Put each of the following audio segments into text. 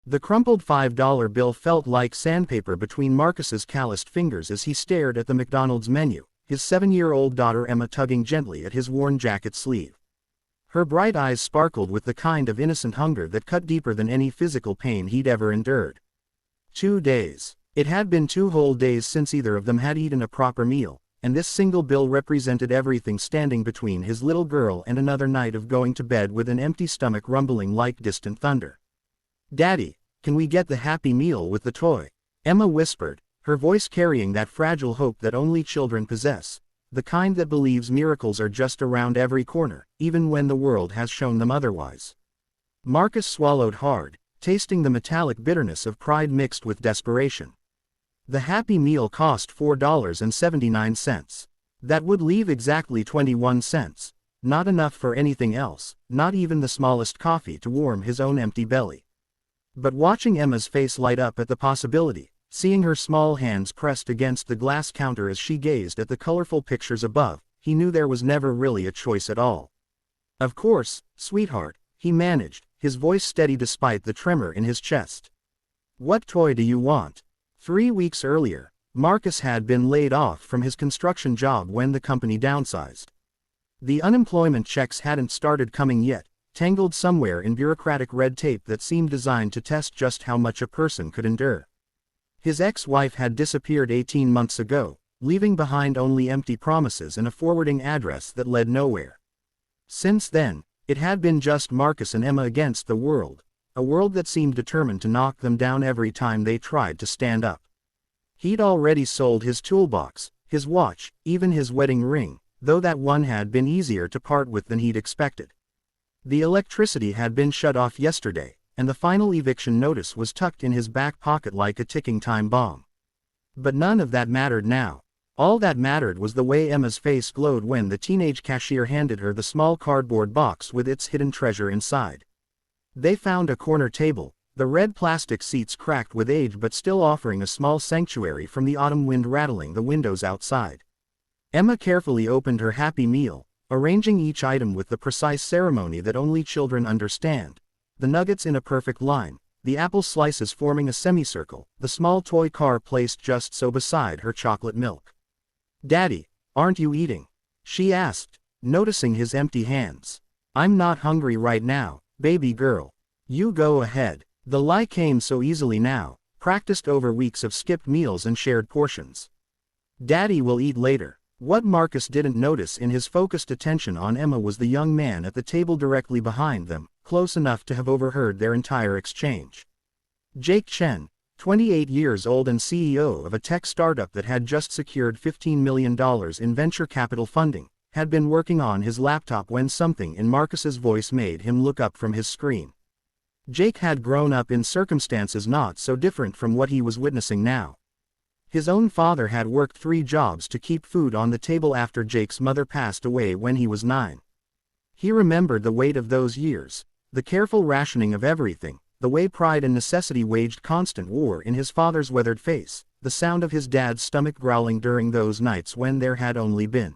The crumpled $5 bill felt like sandpaper between Marcus's calloused fingers as he stared at the McDonald's menu, his 7-year-old daughter Emma tugging gently at his worn jacket sleeve. Her bright eyes sparkled with the kind of innocent hunger that cut deeper than any physical pain he'd ever endured. 2 days. It had been 2 whole days since either of them had eaten a proper meal, and this single bill represented everything standing between his little girl and another night of going to bed with an empty stomach rumbling like distant thunder. "Daddy, can we get the Happy Meal with the toy?" Emma whispered, her voice carrying that fragile hope that only children possess, the kind that believes miracles are just around every corner, even when the world has shown them otherwise. Marcus swallowed hard, tasting the metallic bitterness of pride mixed with desperation. The Happy Meal cost $4.79. That would leave exactly 21 cents, not enough for anything else, not even the smallest coffee to warm his own empty belly. But watching Emma's face light up at the possibility, seeing her small hands pressed against the glass counter as she gazed at the colorful pictures above, he knew there was never really a choice at all. "Of course, sweetheart," he managed, his voice steady despite the tremor in his chest. "What toy do you want?" 3 weeks earlier, Marcus had been laid off from his construction job when the company downsized. The unemployment checks hadn't started coming yet, tangled somewhere in bureaucratic red tape that seemed designed to test just how much a person could endure. His ex-wife had disappeared 18 months ago, leaving behind only empty promises and a forwarding address that led nowhere. Since then, it had been just Marcus and Emma against the world, a world that seemed determined to knock them down every time they tried to stand up. He'd already sold his toolbox, his watch, even his wedding ring, though that one had been easier to part with than he'd expected. The electricity had been shut off yesterday, and the final eviction notice was tucked in his back pocket like a ticking time bomb. But none of that mattered now. All that mattered was the way Emma's face glowed when the teenage cashier handed her the small cardboard box with its hidden treasure inside. They found a corner table, the red plastic seats cracked with age but still offering a small sanctuary from the autumn wind rattling the windows outside. Emma carefully opened her Happy Meal, arranging each item with the precise ceremony that only children understand. The nuggets in a perfect line, the apple slices forming a semicircle, the small toy car placed just so beside her chocolate milk. "Daddy, aren't you eating?" she asked, noticing his empty hands. "I'm not hungry right now, baby girl. You go ahead." The lie came so easily now, practiced over weeks of skipped meals and shared portions. "Daddy will eat later." What Marcus didn't notice in his focused attention on Emma was the young man at the table directly behind them, close enough to have overheard their entire exchange. Jake Chen, 28 years old and CEO of a tech startup that had just secured $15 million in venture capital funding, had been working on his laptop when something in Marcus's voice made him look up from his screen. Jake had grown up in circumstances not so different from what he was witnessing now. His own father had worked 3 jobs to keep food on the table after Jake's mother passed away when he was 9. He remembered the weight of those years, the careful rationing of everything, the way pride and necessity waged constant war in his father's weathered face, the sound of his dad's stomach growling during those nights when there had only been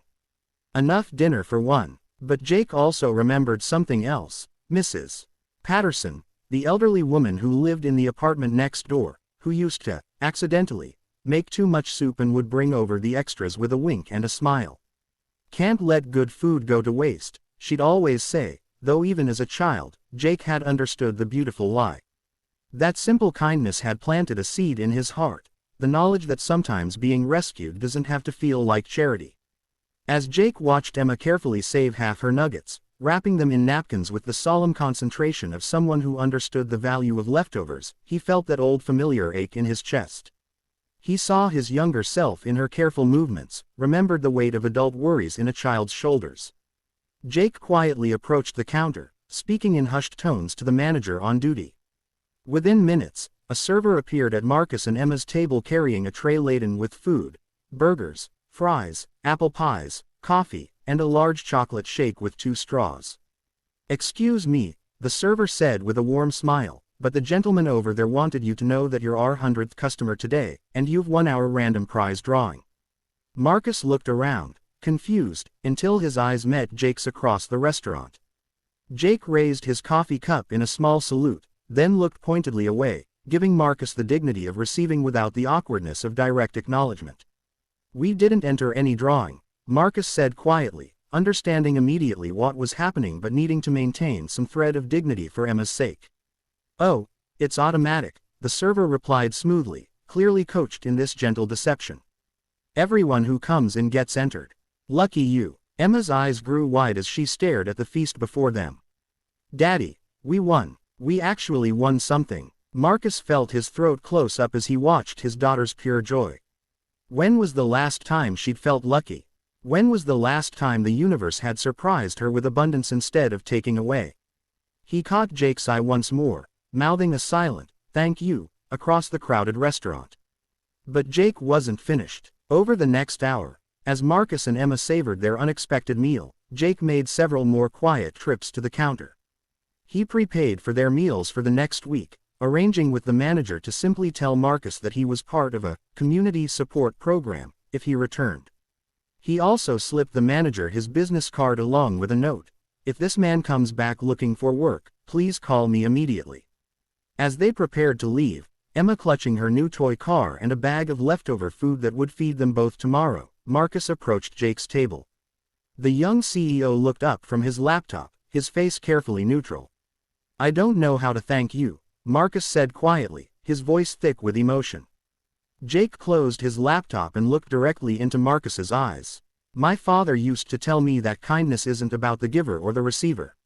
enough dinner for one. But Jake also remembered something else. Mrs. Patterson, the elderly woman who lived in the apartment next door, who used to, accidentally, make too much soup and would bring over the extras with a wink and a smile. "Can't let good food go to waste," she'd always say, though even as a child, Jake had understood the beautiful lie. That simple kindness had planted a seed in his heart, the knowledge that sometimes being rescued doesn't have to feel like charity. As Jake watched Emma carefully save half her nuggets, wrapping them in napkins with the solemn concentration of someone who understood the value of leftovers, he felt that old familiar ache in his chest. He saw his younger self in her careful movements, remembered the weight of adult worries in a child's shoulders. Jake quietly approached the counter, speaking in hushed tones to the manager on duty. Within minutes, a server appeared at Marcus and Emma's table carrying a tray laden with food, burgers, fries, apple pies, coffee, and a large chocolate shake with 2 straws. "Excuse me," the server said with a warm smile, "but the gentleman over there wanted you to know that you're our 100th customer today, and you've won our random prize drawing." Marcus looked around, confused, until his eyes met Jake's across the restaurant. Jake raised his coffee cup in a small salute, then looked pointedly away, giving Marcus the dignity of receiving without the awkwardness of direct acknowledgement. "We didn't enter any drawing," Marcus said quietly, understanding immediately what was happening but needing to maintain some thread of dignity for Emma's sake. "Oh, it's automatic," the server replied smoothly, clearly coached in this gentle deception. "Everyone who comes in gets entered." "Lucky you." Emma's eyes grew wide as she stared at the feast before them. "Daddy, we won. We actually won something." Marcus felt his throat close up as he watched his daughter's pure joy. When was the last time she'd felt lucky? When was the last time the universe had surprised her with abundance instead of taking away? He caught Jake's eye once more, mouthing a silent, "Thank you," across the crowded restaurant. But Jake wasn't finished. Over the next hour, as Marcus and Emma savored their unexpected meal, Jake made several more quiet trips to the counter. He prepaid for their meals for the next week, arranging with the manager to simply tell Marcus that he was part of a community support program if he returned. He also slipped the manager his business card along with a note: "If this man comes back looking for work, please call me immediately." As they prepared to leave, Emma clutching her new toy car and a bag of leftover food that would feed them both tomorrow, Marcus approached Jake's table. The young CEO looked up from his laptop, his face carefully neutral. "I don't know how to thank you," Marcus said quietly, his voice thick with emotion. Jake closed his laptop and looked directly into Marcus's eyes. "My father used to tell me that kindness isn't about the giver or the receiver.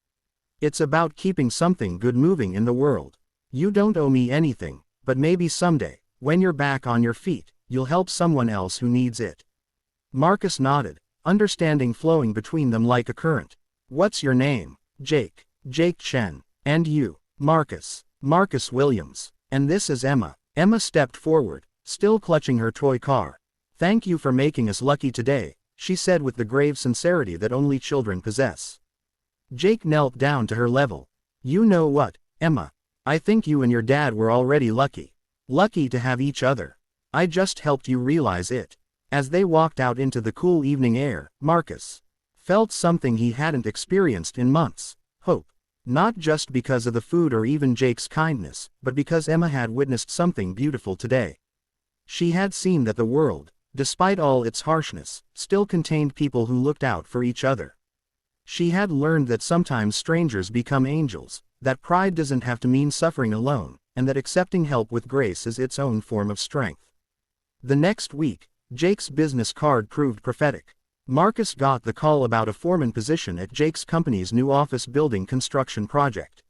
It's about keeping something good moving in the world. You don't owe me anything, but maybe someday, when you're back on your feet, you'll help someone else who needs it." Marcus nodded, understanding flowing between them like a current. "What's your name?" "Jake." "Jake Chen. And you?" "Marcus." "Marcus Williams. And this is Emma." Emma stepped forward, still clutching her toy car. "Thank you for making us lucky today," she said with the grave sincerity that only children possess. Jake knelt down to her level. "You know what, Emma? I think you and your dad were already lucky. Lucky to have each other. I just helped you realize it." As they walked out into the cool evening air, Marcus felt something he hadn't experienced in months: hope. Not just because of the food or even Jake's kindness, but because Emma had witnessed something beautiful today. She had seen that the world, despite all its harshness, still contained people who looked out for each other. She had learned that sometimes strangers become angels, that pride doesn't have to mean suffering alone, and that accepting help with grace is its own form of strength. The next week, Jake's business card proved prophetic. Marcus got the call about a foreman position at Jake's company's new office building construction project.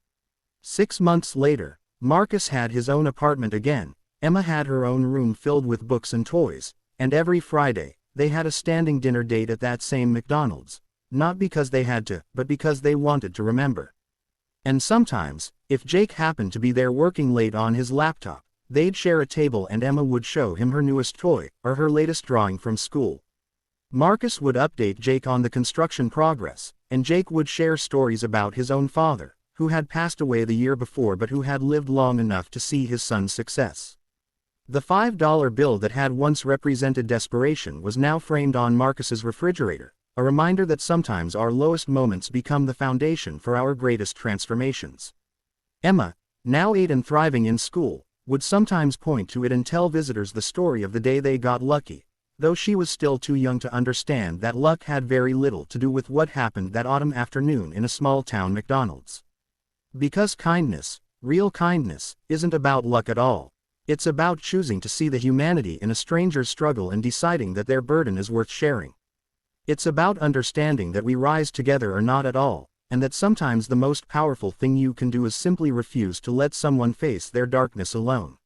6 months later, Marcus had his own apartment again, Emma had her own room filled with books and toys, and every Friday, they had a standing dinner date at that same McDonald's, not because they had to, but because they wanted to remember. And sometimes, if Jake happened to be there working late on his laptop, they'd share a table and Emma would show him her newest toy, or her latest drawing from school. Marcus would update Jake on the construction progress, and Jake would share stories about his own father, who had passed away the year before but who had lived long enough to see his son's success. The $5 bill that had once represented desperation was now framed on Marcus's refrigerator, a reminder that sometimes our lowest moments become the foundation for our greatest transformations. Emma, now 8 and thriving in school, would sometimes point to it and tell visitors the story of the day they got lucky, though she was still too young to understand that luck had very little to do with what happened that autumn afternoon in a small-town McDonald's. Because kindness, real kindness, isn't about luck at all. It's about choosing to see the humanity in a stranger's struggle and deciding that their burden is worth sharing. It's about understanding that we rise together or not at all, and that sometimes the most powerful thing you can do is simply refuse to let someone face their darkness alone.